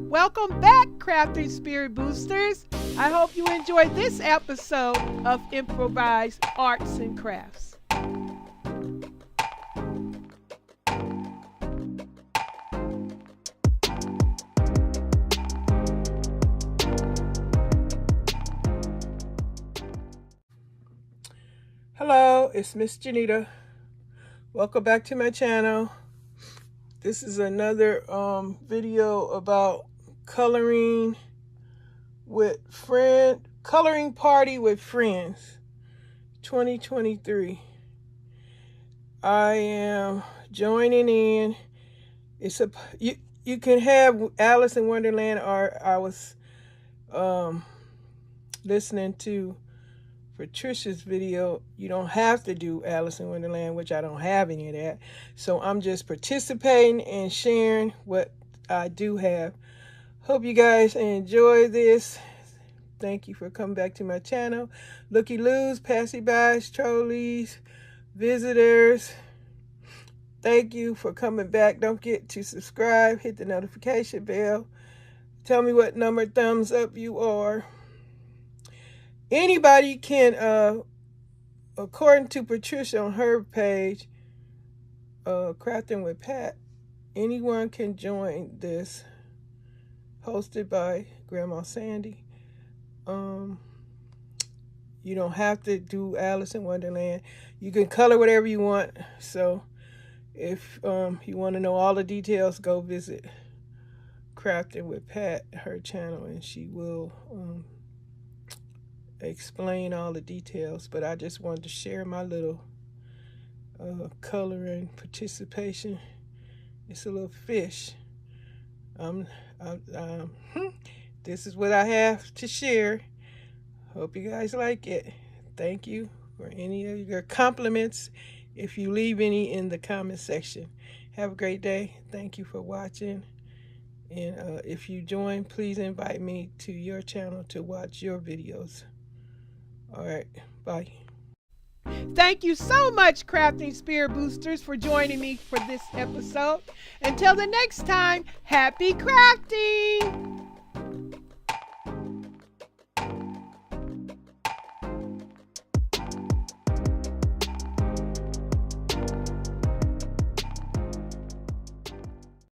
Welcome back, Crafting Spirit Boosters. I hope you enjoyed this episode of Improvised Arts and Crafts. Hello, it's Miss Janita. Welcome back to my channel. This is another video about coloring party with friends 2023. I am joining in. It's you can have Alice in Wonderland, or I was listening to Patricia's video. You don't have to do Alice in Wonderland, which I don't have any of that. So I'm just participating and sharing what I do have. Hope you guys enjoy this. Thank you for coming back to my channel. Looky-loos, passy-bys, trolleys, visitors. Thank you for coming back. Don't forget to subscribe, hit the notification bell. Tell me what number thumbs up you are. Anybody can, according to Patricia on her page, Crafting with Pat, anyone can join this, hosted by Grandma Sandy. You don't have to do Alice in Wonderland. You can color whatever you want. So if you want to know all the details, go visit Crafting with Pat, her channel, and she will explain all the details. But I just wanted to share my little coloring participation. It's a little fish. This is what I have to share. Hope you guys like it. Thank you for any of your compliments, if you leave any in the comment section. Have a great day. Thank you for watching. And if you join, please invite me to your channel to watch your videos. All right, bye. Thank you so much, Crafting Spirit Boosters, for joining me for this episode. Until the next time, happy crafting!